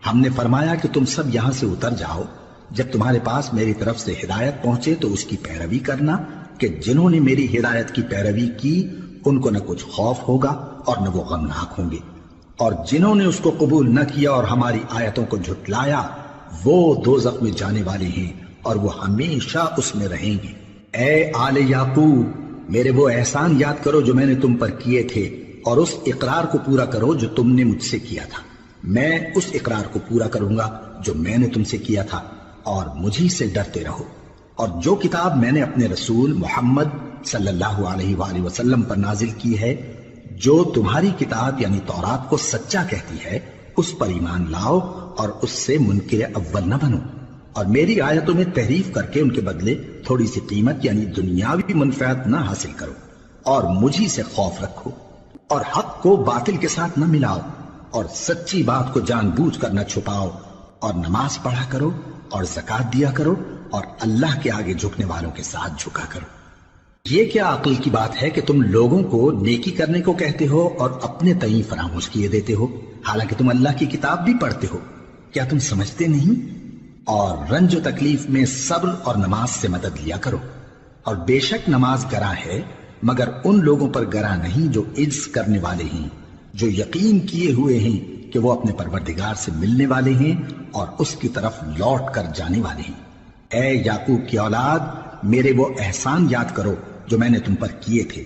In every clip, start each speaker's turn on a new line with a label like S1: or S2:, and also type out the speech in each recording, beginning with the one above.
S1: ہم نے فرمایا کہ تم سب یہاں سے اتر جاؤ، جب تمہارے پاس میری طرف سے ہدایت پہنچے تو اس کی پیروی کرنا کہ جنہوں نے میری ہدایت کی پیروی کی ان کو نہ کچھ خوف ہوگا اور نہ وہ غمناک ہوں گے، اور جنہوں نے اس کو قبول نہ کیا اور ہماری آیتوں کو جھٹلایا وہ دوزخ میں جانے والے ہیں اور وہ ہمیشہ اس میں رہیں گے۔ اے آل یعقوب، میرے وہ احسان یاد کرو جو میں نے تم پر کیے تھے، اور اس اقرار کو پورا کرو جو تم نے مجھ سے کیا تھا۔ میں اس اقرار کو پورا کروں گا جو میں نے تم سے کیا تھا، اور مجھی سے ڈرتے رہو۔ اور جو کتاب میں نے اپنے رسول محمد صلی اللہ علیہ وآلہ وسلم پر نازل کی ہے، جو تمہاری کتاب یعنی تورات کو سچا کہتی ہے، اس پر ایمان لاؤ اور اس سے منکر اول نہ بنو، اور میری آیتوں میں تحریف کر کے ان کے بدلے تھوڑی سی قیمت یعنی دنیاوی منفعت نہ حاصل کرو، اور مجھی سے خوف رکھو، اور حق کو باطل کے ساتھ نہ ملاؤ، اور سچی بات کو جان بوجھ کر نہ چھپاؤ، اور نماز پڑھا کرو اور زکوٰۃ دیا کرو، اور اللہ کے آگے جھکنے والوں کے ساتھ جھکا کرو۔ یہ کیا عقل کی بات ہے کہ تم لوگوں کو نیکی کرنے کو کہتے ہو اور اپنے تئیں فراموش کیے دیتے ہو، حالانکہ تم اللہ کی کتاب بھی پڑھتے ہو؟ کیا تم سمجھتے نہیں؟ اور رنج و تکلیف میں صبر اور نماز سے مدد لیا کرو، اور بے شک نماز گراں ہے مگر ان لوگوں پر گراں نہیں جو عجز کرنے والے ہیں، جو یقین کیے ہوئے ہیں کہ وہ اپنے پروردگار سے ملنے والے ہیں اور اس کی طرف لوٹ کر جانے والے ہیں۔ اے یعقوب کی اولاد، میرے وہ احسان یاد کرو جو میں نے تم پر کیے تھے،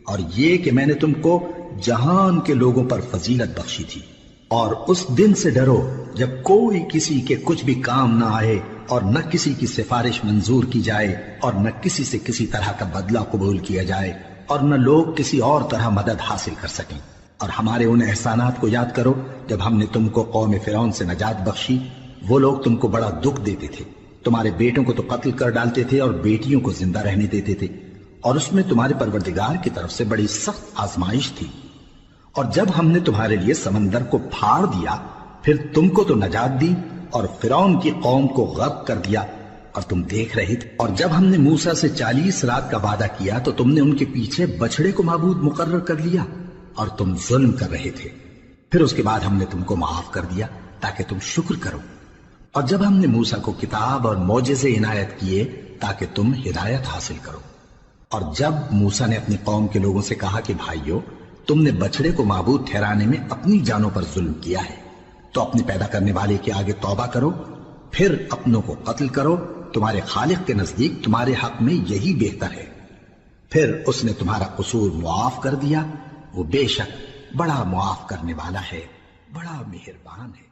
S1: اور یہ کہ میں نے تم کو جہان کے لوگوں پر فضیلت بخشی تھی، اور اس دن سے ڈرو جب کوئی کسی کے کچھ بھی کام نہ آئے، اور نہ کسی کی سفارش منظور کی جائے، اور نہ کسی سے کسی طرح کا بدلہ قبول کیا جائے، اور نہ لوگ کسی اور طرح مدد حاصل کر سکیں۔ اور ہمارے ان احسانات کو یاد کرو جب ہم نے تم کو قوم فرعون سے نجات بخشی۔ وہ لوگ تم کو بڑا دکھ دیتے تھے، تمہارے بیٹوں کو تو قتل کر ڈالتے تھے اور بیٹیوں کو زندہ رہنے دیتے تھے، اور اس میں تمہارے پروردگار کی طرف سے بڑی سخت آزمائش تھی۔ اور جب ہم نے تمہارے لیے سمندر کو پھاڑ دیا پھر تم کو تو نجات دی اور فرعون کی قوم کو غرق کر دیا، اور تم دیکھ رہے تھے۔ اور جب ہم نے موسیٰ سے 40 رات کا وعدہ کیا تو تم نے ان کے پیچھے بچڑے کو معبود مقرر کر لیا اور تم ظلم کر رہے تھے۔ پھر اس کے بعد ہم نے تم کو معاف کر دیا تاکہ تم شکر کرو۔ اور جب ہم نے موسیٰ کو کتاب اور معجزے عنایت کیے تاکہ تم ہدایت حاصل کرو۔ اور جب موسیٰ نے اپنی قوم کے لوگوں سے کہا کہ بھائیو، تم نے بچڑے کو معبود ٹھہرانے میں اپنی جانوں پر ظلم کیا ہے، تو اپنے پیدا کرنے والے کے آگے توبہ کرو، پھر اپنوں کو قتل کرو، تمہارے خالق کے نزدیک تمہارے حق میں یہی بہتر ہے۔ پھر اس نے تمہارا قصور معاف کر دیا، وہ بے شک بڑا معاف کرنے والا ہے، بڑا مہربان ہے۔